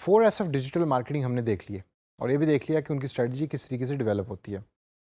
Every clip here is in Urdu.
4S آف ڈیجیٹل مارکیٹنگ ہم نے دیکھ لیے اور یہ بھی دیکھ لیا کہ ان کی اسٹریٹجی کس طریقے سے ڈیولپ ہوتی ہے.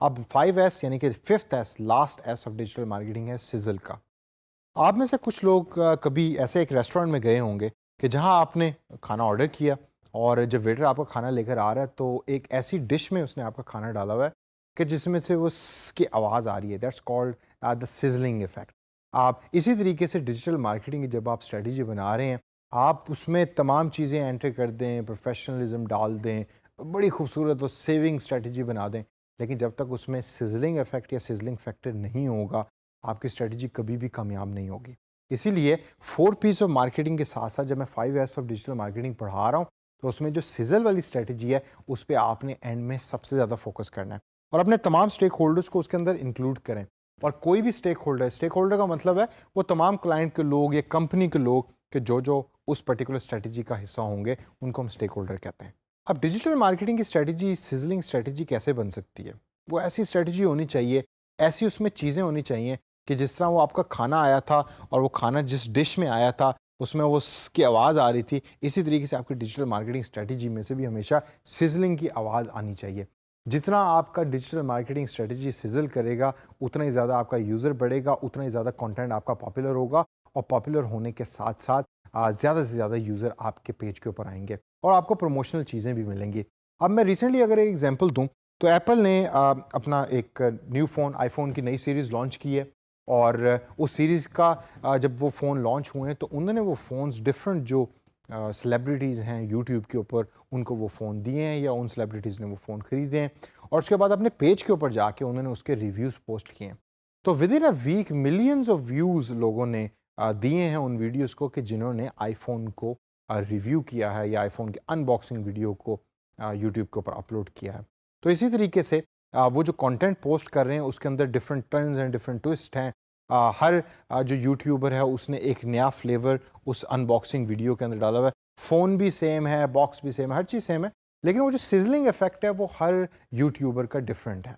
اب 5S یعنی کہ 5th S last S of digital marketing ہے سزل کا. آپ میں سے کچھ لوگ کبھی ایسے ایک ریسٹورینٹ میں گئے ہوں گے کہ جہاں آپ نے کھانا آرڈر کیا اور جب ویٹر آپ کا کھانا لے کر آ رہا ہے تو ایک ایسی ڈش میں اس نے آپ کا کھانا ڈالا ہوا ہے کہ جس میں سے اس کی آواز آ رہی ہے. That's called the sizzling effect. آپ اسی طریقے سے ڈیجیٹل مارکیٹنگ کی جب آپ اسٹریٹجی بنا رہے ہیں آپ اس میں تمام چیزیں انٹر کر دیں, پروفیشنلزم ڈال دیں, بڑی خوبصورت اور سیونگ اسٹریٹجی بنا دیں, لیکن جب تک اس میں سزلنگ افیکٹ یا سزلنگ فیکٹر نہیں ہوگا آپ کی اسٹریٹجی کبھی بھی کامیاب نہیں ہوگی. اسی لیے 4 P's آف مارکیٹنگ کے ساتھ ساتھ جب میں 5S آف ڈیجیٹل مارکیٹنگ پڑھا رہا ہوں تو اس میں جو سزل والی اسٹریٹجی ہے اس پہ آپ نے اینڈ میں سب سے زیادہ فوکس کرنا ہے اور اپنے تمام اسٹیک ہولڈرس کو اس کے اندر انکلوڈ کریں. اور کوئی بھی اسٹیک ہولڈر کا مطلب ہے وہ تمام کلائنٹ کے لوگ یا کمپنی کے لوگ کہ جو اس پرٹیکولر اسٹریٹجی کا حصہ ہوں گے ان کو ہم اسٹیک ہولڈر کہتے ہیں. اب ڈیجیٹل مارکیٹنگ کی اسٹریٹجی سزلنگ اسٹریٹجی کیسے بن سکتی ہے؟ وہ ایسی اسٹریٹجی ہونی چاہیے, ایسی اس میں چیزیں ہونی چاہیے کہ جس طرح وہ آپ کا کھانا آیا تھا اور وہ کھانا جس ڈش میں آیا تھا اس میں وہ کی آواز آ رہی تھی, اسی طریقے سے آپ کی ڈیجیٹل مارکیٹنگ اسٹریٹجی میں سے بھی ہمیشہ سزلنگ کی آواز آنی چاہیے. جتنا آپ کا ڈیجیٹل مارکیٹنگ اسٹریٹجی سزل کرے گا اتنا ہی زیادہ آپ کا یوزر بڑھے گا, اتنا ہی زیادہ کنٹینٹ آپ کا پاپولر ہوگا اور پاپولر ہونے کے ساتھ ساتھ زیادہ سے زیادہ یوزر آپ کے پیج کے اوپر آئیں گے اور آپ کو پروموشنل چیزیں بھی ملیں گی. اب میں ریسنٹلی اگر ایک ایگزامپل دوں تو ایپل نے اپنا ایک نیو فون آئی فون کی نئی سیریز لانچ کی ہے اور اس سیریز کا جب وہ فون لانچ ہوئے تو انہوں نے وہ فونز ڈفرینٹ جو سیلیبریٹیز ہیں یوٹیوب کے اوپر ان کو وہ فون دیے ہیں یا ان سیلیبریٹیز نے وہ فون خریدے ہیں اور اس کے بعد اپنے پیج کے اوپر جا کے انہوں نے اس کے ریویوز پوسٹ کیے ہیں. تو with in a week millions of views لوگوں نے دیے ہیں ان ویڈیوز کو کہ جنہوں نے آئی فون کو ریویو کیا ہے یا آئی فون کی ان باکسنگ ویڈیو کو یوٹیوب کے اوپر اپلوڈ کیا ہے. تو اسی طریقے سے وہ جو کانٹینٹ پوسٹ کر رہے ہیں اس کے اندر ڈفرینٹ ٹرنز ہیں, ڈفرینٹ ٹوسٹ ہیں. ہر جو یوٹیوبر ہے اس نے ایک نیا فلیور اس ان باکسنگ ویڈیو کے اندر ڈالا ہوا ہے. فون بھی سیم ہے, باکس بھی سیم ہے, ہر چیز سیم ہے, لیکن وہ جو سزلنگ افیکٹ ہے وہ ہر یوٹیوبر کا ڈفرینٹ ہے.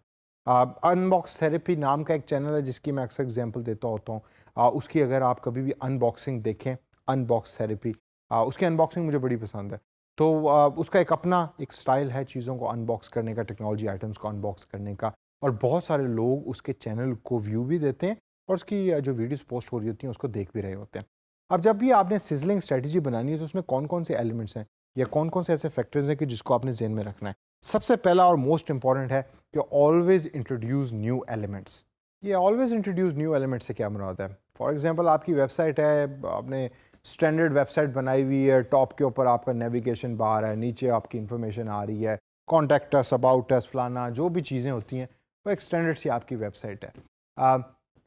ان باکس تھراپی نام کا ایک چینل ہے جس کی میں اکثر اگزامپل دیتا ہوتا ہوں. اس کی اگر آپ کبھی بھی ان باکسنگ دیکھیں, ان باکس تھراپی, اس کی ان باکسنگ مجھے بڑی پسند ہے. تو اس کا ایک اپنا ایک سٹائل ہے چیزوں کو ان باکس کرنے کا, ٹیکنالوجی آئٹمس کو ان باکس کرنے کا, اور بہت سارے لوگ اس کے چینل کو ویو بھی دیتے ہیں اور اس کی جو ویڈیوز پوسٹ ہو رہی ہوتی ہیں اس کو دیکھ بھی رہے ہوتے ہیں. اب جب بھی آپ نے سزلنگ اسٹریٹجی بنانی ہے تو اس میں کون کون سے ایلیمنٹس ہیں یا کون کون سے ایسے فیکٹرز ہیں کہ جس کو آپ نے ذہن میں رکھنا ہے؟ سب سے پہلا اور موسٹ امپورٹنٹ ہے کہ آلویز انٹروڈیوس نیو ایلیمنٹس. یہ آلویز انٹروڈیوس نیو ایلیمنٹس سے کیا مراد ہے؟ فار ایگزامپل آپ کی ویب سائٹ ہے, آپ نے اسٹینڈرڈ ویب سائٹ بنائی ہوئی ہے, ٹاپ کے اوپر آپ کا نیویگیشن بار ہے, نیچے آپ کی انفارمیشن آ رہی ہے, کانٹیکٹ اس, اباؤٹ اس, فلانا جو بھی چیزیں ہوتی ہیں وہ ایک اسٹینڈرڈ سی آپ کی ویب سائٹ ہے.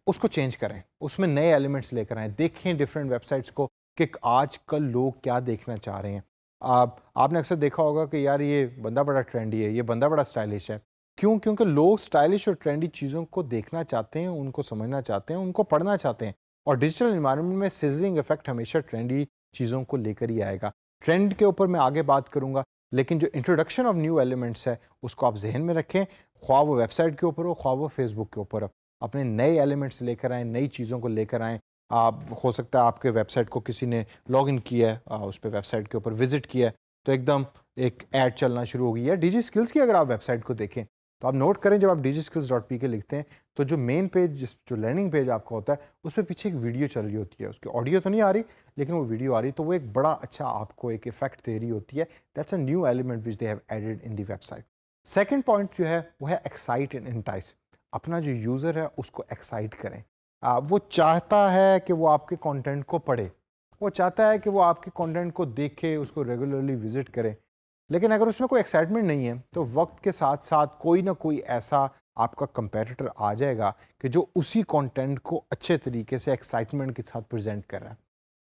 اس کو چینج کریں, اس میں نئے ایلیمنٹس لے کر آئیں, دیکھیں ڈفرینٹ ویب سائٹس کو کہ آج کل لوگ کیا دیکھنا چاہ رہے ہیں. آپ نے اکثر دیکھا ہوگا کہ یار یہ بندہ بڑا ٹرینڈی ہے, یہ بندہ بڑا اسٹائلش ہے. کیوں؟ کیونکہ لوگ اسٹائلش اور ٹرینڈی چیزوں کو دیکھنا چاہتے ہیں, ان کو سمجھنا چاہتے ہیں, ان کو پڑھنا چاہتے ہیں. اور ڈیجیٹل انوائرمنٹ میں سزلنگ افیکٹ ہمیشہ ٹرینڈی چیزوں کو لے کر ہی آئے گا. ٹرینڈ کے اوپر میں آگے بات کروں گا, لیکن جو انٹروڈکشن آف نیو ایلیمنٹس ہے اس کو آپ ذہن میں رکھیں, خواہ وہ ویب سائٹ کے اوپر ہو, خواہ وہ فیس بک کے اوپر ہو. اپنے نئے ایلیمنٹس لے کر آئیں, نئی چیزوں کو لے کر آئیں. آپ ہو سکتا ہے آپ کے ویب سائٹ کو کسی نے لاگ ان کیا ہے, اس پہ ویب سائٹ کے اوپر وزٹ کیا ہے تو ایک دم ایک ایڈ چلنا شروع ہو گئی ہے. ڈیجی اسکلس کی اگر آپ ویب سائٹ کو دیکھیں تو آپ نوٹ کریں جب آپ digskills.pk لکھتے ہیں تو جو مین پیج جو لینڈنگ پیج آپ کا ہوتا ہے اس پہ پیچھے ایک ویڈیو چل رہی ہوتی ہے. اس کی آڈیو تو نہیں آ رہی لیکن وہ ویڈیو آ رہی, تو وہ ایک بڑا اچھا آپ کو ایک افیکٹ دے رہی ہوتی ہے. That's a new element which they have added in the website. Second point جو ہے وہ ہے ایکسائٹ اینڈ انٹائس. اپنا جو یوزر ہے اس کو ایکسائٹ کریں. وہ چاہتا ہے کہ وہ آپ کے کانٹینٹ کو پڑھے, وہ چاہتا ہے کہ وہ آپ کے کانٹینٹ کو دیکھے, اس کو ریگولرلی وزٹ کرے. لیکن اگر اس میں کوئی ایکسائٹمنٹ نہیں ہے تو وقت کے ساتھ ساتھ کوئی نہ کوئی ایسا آپ کا کمپیٹیٹر آ جائے گا کہ جو اسی کانٹینٹ کو اچھے طریقے سے ایکسائٹمنٹ کے ساتھ پریزنٹ کر رہا ہے.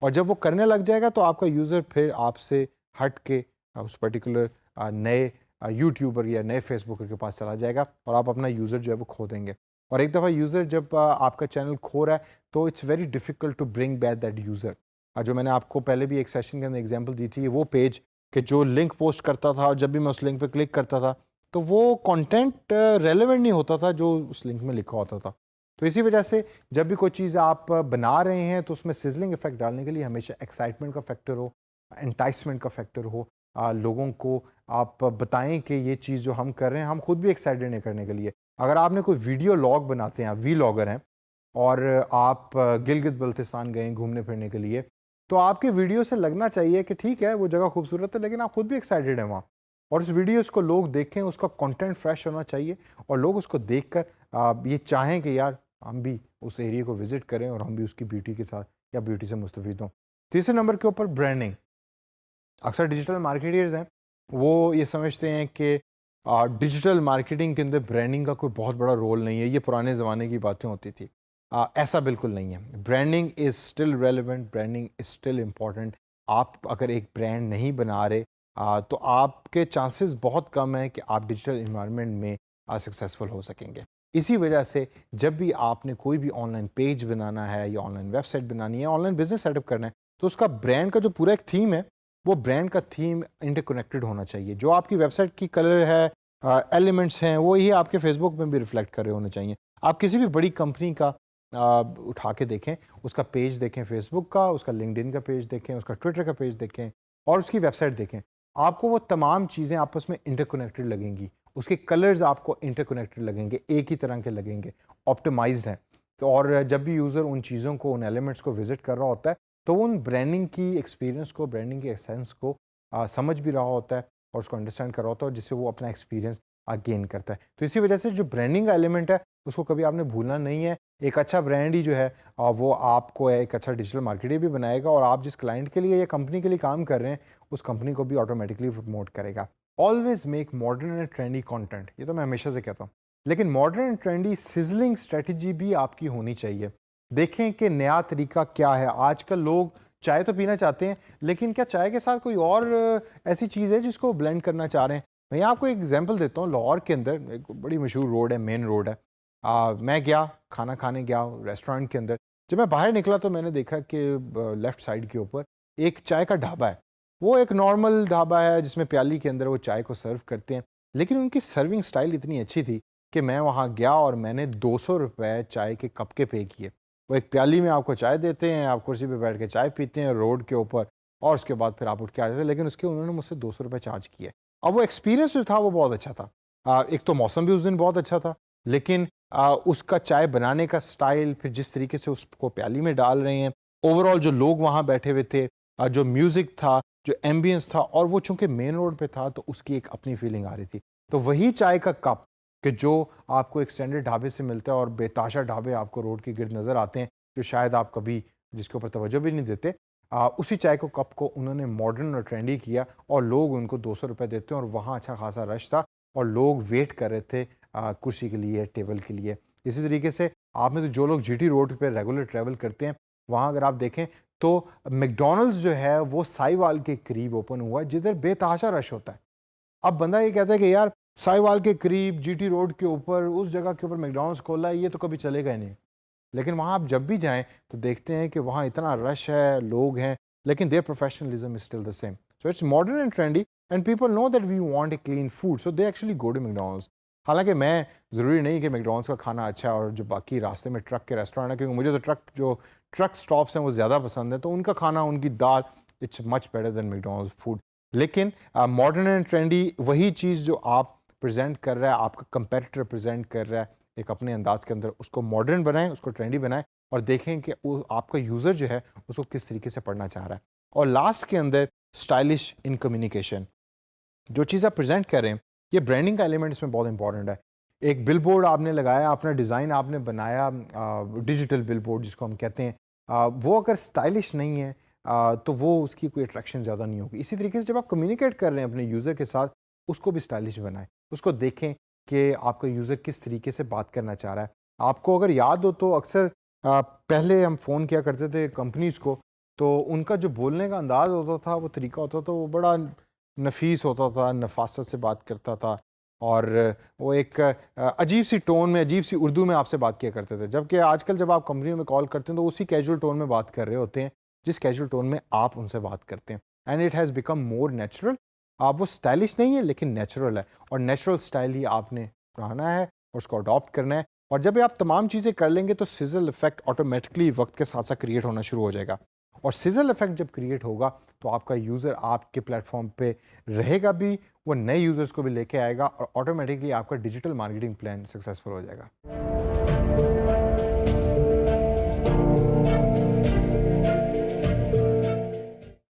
اور جب وہ کرنے لگ جائے گا تو آپ کا یوزر پھر آپ سے ہٹ کے اس پرٹیکولر نئے یوٹیوبر یا نئے فیس بکر کے پاس چلا جائے گا اور آپ اپنا یوزر جو ہے وہ کھو دیں گے. اور ایک دفعہ یوزر جب آپ کا چینل کھو رہا ہے تو it's very difficult to bring back that user. جو میں نے آپ کو پہلے بھی ایک سیشن کے اندر ایگزامپل دی تھی, وہ پیج کہ جو لنک پوسٹ کرتا تھا اور جب بھی میں اس لنک پہ کلک کرتا تھا تو وہ کانٹینٹ ریلیونٹ نہیں ہوتا تھا جو اس لنک میں لکھا ہوتا تھا. تو اسی وجہ سے جب بھی کوئی چیز آپ بنا رہے ہیں تو اس میں سزلنگ افیکٹ ڈالنے کے لیے ہمیشہ ایکسائٹمنٹ کا فیکٹر ہو, انٹائسمنٹ کا فیکٹر ہو, لوگوں کو آپ بتائیں کہ یہ چیز جو ہم کر رہے ہیں ہم خود بھی ایکسائٹیڈ ہیں کرنے کے لیے. اگر آپ نے کوئی ویڈیو لاگ بناتے ہیں, آپ وی لاگر ہیں اور آپ گلگت بلتستان گئے گھومنے پھرنے کے لیے, تو آپ کی ویڈیو سے لگنا چاہیے کہ ٹھیک ہے وہ جگہ خوبصورت ہے لیکن آپ خود بھی ایکسائٹیڈ ہیں وہاں, اور اس ویڈیوز کو لوگ دیکھیں, اس کا کنٹینٹ فریش ہونا چاہیے اور لوگ اس کو دیکھ کر یہ چاہیں کہ یار ہم بھی اس ایریے کو وزٹ کریں اور ہم بھی اس کی بیوٹی کے ساتھ یا بیوٹی سے مستفید ہوں. تیسرے نمبر کے اوپر برانڈنگ. اکثر ڈیجیٹل مارکیٹرز ہیں وہ یہ سمجھتے ہیں کہ ڈیجیٹل مارکیٹنگ کے اندر برانڈنگ کا کوئی بہت بڑا رول نہیں ہے, یہ پرانے زمانے کی باتیں ہوتی تھی. ایسا بالکل نہیں ہے. Branding is still relevant, branding is still important. آپ اگر ایک برانڈ نہیں بنا رہے تو آپ کے چانسز بہت کم ہیں کہ آپ ڈیجیٹل انوائرمنٹ میں سکسیزفل ہو سکیں گے. اسی وجہ سے جب بھی آپ نے کوئی بھی آن لائن پیج بنانا ہے یا آن لائن ویب سائٹ بنانی ہے, online business set up کرنا ہے, تو اس کا برانڈ کا جو پورا ایک تھیم ہے وہ برانڈ کا تھیم انٹر کنیکٹڈ ہونا چاہیے. جو آپ کی ویب سائٹ کی کلر ہے, ایلیمنٹس ہیں, وہی آپ کے فیس بک میں بھی ریفلیکٹ کر رہے ہونے چاہیے. آپ کسی بھی بڑی کمپنی کا اٹھا کے دیکھیں, اس کا پیج دیکھیں فیس بک کا, اس کا لنکڈ ان کا پیج دیکھیں, اس کا ٹویٹر کا پیج دیکھیں اور اس کی ویب سائٹ دیکھیں, آپ کو وہ تمام چیزیں آپس میں انٹر کنیکٹڈ لگیں گی. اس کے کلرز آپ کو انٹر کنیکٹڈ لگیں گے, ایک ہی طرح کے لگیں گے, آپٹیمائزڈ ہیں. تو اور جب بھی یوزر ان چیزوں کو, ان ایلیمنٹس کو وزٹ کر رہا ہوتا ہے تو وہ ان برانڈنگ کی ایکسپیرینس کو, برانڈنگ کی ایسنس کو سمجھ بھی رہا ہوتا ہے اور اس کو انڈرسٹینڈ کر رہا ہوتا ہے, اور جس سے وہ اپنا ایکسپیرینس گین کرتا ہے. تو اسی وجہ سے جو برانڈنگ کا ایلیمنٹ ہے اس کو کبھی آپ نے بھولنا نہیں ہے. ایک اچھا برانڈ ہی جو ہے وہ آپ کو ایک اچھا ڈیجیٹل مارکیٹر بھی بنائے گا, اور آپ جس کلائنٹ کے لیے یا کمپنی کے لیے کام کر رہے ہیں اس کمپنی کو بھی آٹومیٹکلی پروموٹ کرے گا. Always make modern and trendy content, یہ تو میں ہمیشہ سے کہتا ہوں, لیکن modern and trendy sizzling strategy بھی آپ کی ہونی چاہیے. دیکھیں کہ نیا طریقہ کیا ہے. آج کل لوگ چائے تو پینا چاہتے ہیں لیکن کیا چائے کے ساتھ کوئی اور ایسی چیز ہے جس کو بلینڈ کرنا چاہ رہے ہیں؟ میں آپ کو ایک ایگزامپل دیتا ہوں. لاہور کے اندر ایک بڑی مشہور روڈ ہے, مین روڈ ہے. میں گیا کھانا کھانے گیا ریسٹورینٹ کے اندر. جب میں باہر نکلا تو میں نے دیکھا کہ لیفٹ سائڈ کے اوپر ایک چائے کا ڈھابا ہے. وہ ایک نارمل ڈھابا ہے جس میں پیالی کے اندر وہ چائے کو سرو کرتے ہیں, لیکن ان کی سرونگ سٹائل اتنی اچھی تھی کہ میں وہاں گیا اور میں نے 200 روپے چائے کے کپ کے پے کیے. وہ ایک پیالی میں آپ کو چائے دیتے ہیں, آپ کرسی پہ بیٹھ کے چائے پیتے ہیں روڈ کے اوپر, اور اس کے بعد پھر آپ اٹھ کے آ جاتے ہیں, لیکن اس کے انہوں نے مجھ سے 200 روپے چارج کیے. اب وہ ایکسپیرینس جو تھا وہ بہت اچھا تھا. ایک تو موسم بھی اس دن بہت اچھا تھا, لیکن اس کا چائے بنانے کا سٹائل, پھر جس طریقے سے اس کو پیالی میں ڈال رہے ہیں, اوور آل جو لوگ وہاں بیٹھے ہوئے تھے, جو میوزک تھا, جو ایمبینس تھا, اور وہ چونکہ مین روڈ پہ تھا تو اس کی ایک اپنی فیلنگ آ رہی تھی. تو وہی چائے کا کپ کہ جو آپ کو ایک اسٹینڈرڈ ڈھابے سے ملتا ہے, اور بے تحاشا ڈھابے آپ کو روڈ کے گرد نظر آتے ہیں جو شاید آپ کبھی جس کے اوپر توجہ بھی نہیں دیتے, اسی چائے کو کپ کو انہوں نے ماڈرن اور ٹرینڈی کیا, اور لوگ ان کو 200 روپے دیتے ہیں, اور وہاں اچھا خاصا رش تھا اور لوگ ویٹ کر رہے تھے کرسی کے لیے, ٹیبل کے لیے. اسی طریقے سے آپ میں تو جو لوگ جی ٹی روڈ پہ ریگولر ٹریول کرتے ہیں, وہاں اگر آپ دیکھیں تو میکڈونلڈز جو ہے وہ سائی وال کے قریب اوپن ہوا ہے جدھر بے تحاشا رش ہوتا ہے. اب بندہ یہ کہتا ہے کہ یار سائی وال کے قریب جی ٹی روڈ کے اوپر اس جگہ کے اوپر میکڈونلڈز کھولا ہے, یہ تو کبھی چلے گا ہی نہیں. لیکن وہاں آپ جب بھی جائیں تو دیکھتے ہیں کہ وہاں اتنا رش ہے, لوگ ہیں, لیکن their professionalism is still the same. So it's modern and trendy and people know that we want a clean food, so they actually go to McDonald's. حالانکہ میں ضروری نہیں کہ میکڈونلڈس کا کھانا اچھا ہے اور جو باقی راستے میں ٹرک کے ریسٹورینٹ ہیں, کیونکہ مجھے تو ٹرک سٹاپس ہیں وہ زیادہ پسند ہیں, تو ان کا کھانا, ان کی دال, it's much better than McDonald's food. لیکن ماڈرن اینڈ ٹرینڈی وہی چیز جو آپ پریزنٹ کر رہا ہے, آپ کا کمپیٹیٹر پریزنٹ کر رہا ہے ایک اپنے انداز کے اندر, اس کو ماڈرن بنائیں, اس کو ٹرینڈی بنائیں, اور دیکھیں کہ آپ کا یوزر جو ہے اس کو کس طریقے سے پڑھنا چاہ رہا ہے. اور لاسٹ کے اندر اسٹائلش ان کمیونیکیشن, جو چیز آپ پریزنٹ کر رہے ہیں یہ برانڈنگ کا ایلیمنٹ اس میں بہت امپورٹنٹ ہے. ایک بل بورڈ آپ نے لگایا, اپنا ڈیزائن آپ نے بنایا, ڈیجیٹل بل بورڈ جس کو ہم کہتے ہیں, وہ اگر اسٹائلش نہیں ہے تو وہ اس کی کوئی اٹریکشن زیادہ نہیں ہوگی. اسی طریقے سے جب آپ کمیونیکیٹ کر رہے ہیں اپنے یوزر کے ساتھ, اس کو بھی اسٹائلش بنائیں, اس کو دیکھیں کہ آپ کا یوزر کس طریقے سے بات کرنا چاہ رہا ہے. آپ کو اگر یاد ہو تو اکثر پہلے ہم فون کیا کرتے تھے کمپنیز کو, تو ان کا جو بولنے کا انداز ہوتا تھا, وہ طریقہ ہوتا تھا, وہ بڑا نفیس ہوتا تھا, نفاست سے بات کرتا تھا, اور وہ ایک عجیب سی ٹون میں, عجیب سی اردو میں آپ سے بات کیا کرتے تھے. جبکہ آج کل جب آپ کمپنیوں میں کال کرتے ہیں تو اسی کیجول ٹون میں بات کر رہے ہوتے ہیں جس کیجول ٹون میں آپ ان سے بات کرتے ہیں. And it has become more natural. آپ وہ اسٹائلش نہیں ہے لیکن نیچرل ہے, اور نیچرل اسٹائل ہی آپ نے پڑھانا ہے اور اس کو اڈاپٹ کرنا ہے. اور جب آپ تمام چیزیں کر لیں گے تو سیزل افیکٹ آٹومیٹکلی وقت کے ساتھ ساتھ کریٹ ہونا شروع ہو جائے گا. اور سیزل افیکٹ جب کریٹ ہوگا تو آپ کا یوزر آپ کے پلیٹ فارم پہ رہے گا بھی, وہ نئے یوزرز کو بھی لے کے آئے گا, اور آٹومیٹکلی آپ کا ڈیجیٹل مارکیٹنگ پلان سکسیزفل ہو جائے گا.